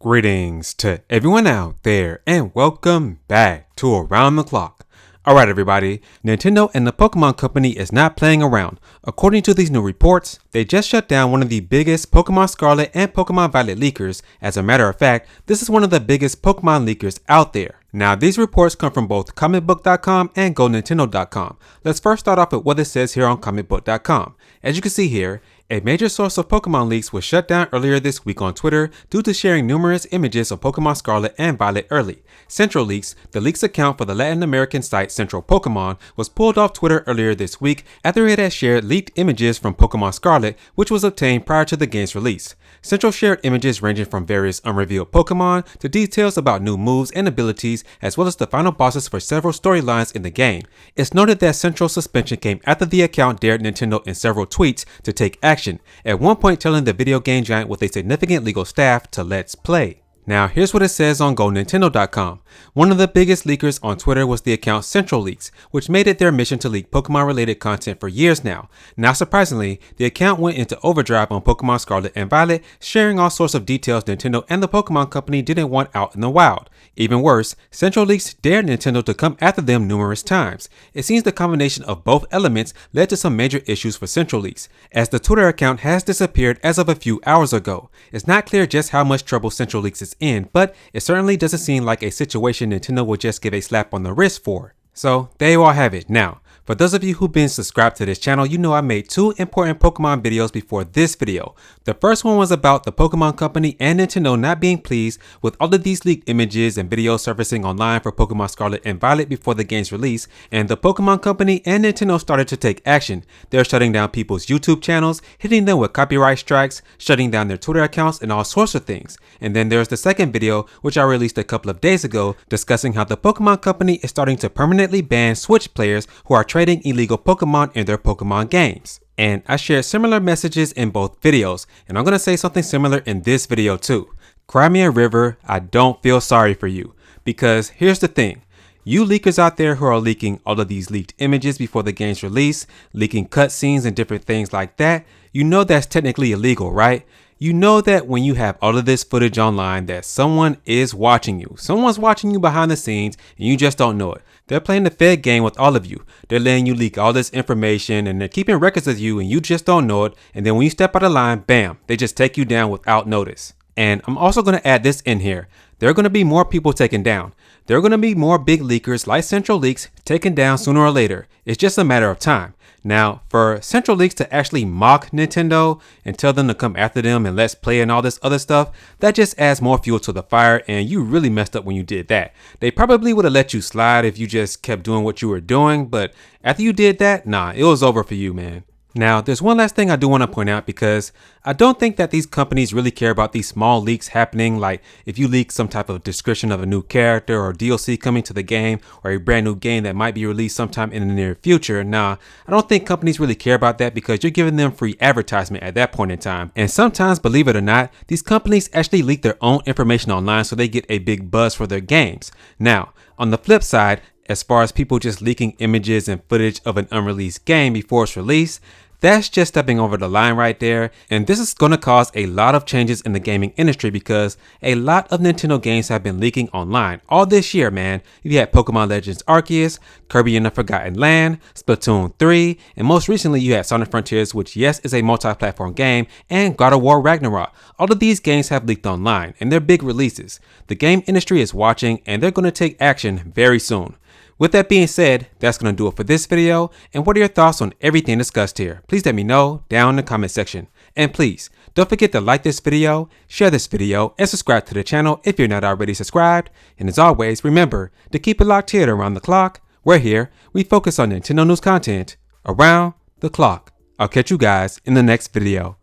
Greetings to everyone out there and welcome back to Around the Clock. Alright everybody, Nintendo and the Pokemon Company is not playing around. According to these new reports, they just shut down one of the biggest Pokemon Scarlet and Pokemon Violet leakers. As a matter of fact, this is one of the biggest Pokemon leakers out there. Now these reports come from both comicbook.com and GoNintendo.com. Let's first start off with what it says here on comicbook.com. As you can see here, a major source of Pokemon leaks was shut down earlier this week on Twitter due to sharing numerous images of Pokemon Scarlet and Violet early. Central Leaks, the leaks account for the Latin American site Central Pokemon, was pulled off Twitter earlier this week after it had shared leaked images from Pokemon Scarlet, which was obtained prior to the game's release. Central shared images ranging from various unrevealed Pokemon to details about new moves and abilities, as well as the final bosses for several storylines in the game. It's noted that Central's suspension came after the account dared Nintendo in several tweets to take action, at one point telling the video game giant with a significant legal staff to let's play. Now here's what it says on GoNintendo.com. One of the biggest leakers on Twitter was the account Central Leaks, which made it their mission to leak Pokemon related content for years now. Not surprisingly, the account went into overdrive on Pokemon Scarlet and Violet, sharing all sorts of details Nintendo and the Pokemon Company didn't want out in the wild. Even worse, Central Leaks dared Nintendo to come after them numerous times. It seems the combination of both elements led to some major issues for Central Leaks, as the Twitter account has disappeared as of a few hours ago. It's not clear just how much trouble Central Leaks is in, but it certainly doesn't seem like a situation Nintendo would just give a slap on the wrist for. So there you all have it. Now, for those of you who've been subscribed to this channel, you know I made two important Pokemon videos before this video. The first one was about the Pokemon Company and Nintendo not being pleased with all of these leaked images and videos surfacing online for Pokemon Scarlet and Violet before the game's release, and the Pokemon Company and Nintendo started to take action. They're shutting down people's YouTube channels, hitting them with copyright strikes, shutting down their Twitter accounts, and all sorts of things. And then there's the second video, which I released a couple of days ago, discussing how the Pokemon Company is starting to permanently ban Switch players who are trading illegal Pokemon in their Pokemon games. And I shared similar messages in both videos, and I'm going to say something similar in this video too. Crimea River, I don't feel sorry for you, because here's the thing. You leakers out there who are leaking all of these leaked images before the game's release, leaking cutscenes and different things like that, you know that's technically illegal, right? You know that when you have all of this footage online that someone is watching you. Someone's watching you behind the scenes and you just don't know it. They're playing the Fed game with all of you. They're letting you leak all this information and they're keeping records of you and you just don't know it. And then when you step out of line, bam, they just take you down without notice. And I'm also going to add this in here. There are going to be more people taken down. There are going to be more big leakers like Central Leaks taken down sooner or later. It's just a matter of time. Now, for Central Leaks to actually mock Nintendo and tell them to come after them and let's play and all this other stuff, that just adds more fuel to the fire, and you really messed up when you did that. They probably would have let you slide if you just kept doing what you were doing, but after you did that, nah, it was over for you, man. Now, there's one last thing I do want to point out, because I don't think that these companies really care about these small leaks happening, like if you leak some type of description of a new character or DLC coming to the game or a brand new game that might be released sometime in the near future. Nah, I don't think companies really care about that, because you're giving them free advertisement at that point in time. And sometimes, believe it or not, these companies actually leak their own information online so they get a big buzz for their games. Now, on the flip side, as far as people just leaking images and footage of an unreleased game before it's released, that's just stepping over the line right there, and this is going to cause a lot of changes in the gaming industry, because a lot of Nintendo games have been leaking online all this year, man. You had Pokemon Legends Arceus, Kirby and the Forgotten Land, Splatoon 3, and most recently you had Sonic Frontiers, which yes is a multi-platform game, and God of War Ragnarok. All of these games have leaked online, and they're big releases. The game industry is watching, and they're going to take action very soon. With that being said, that's going to do it for this video, and what are your thoughts on everything discussed here? Please let me know down in the comment section. And please, don't forget to like this video, share this video, and subscribe to the channel if you're not already subscribed. And as always, remember to keep it locked here around the clock. We're here, we focus on Nintendo news content around the clock. I'll catch you guys in the next video.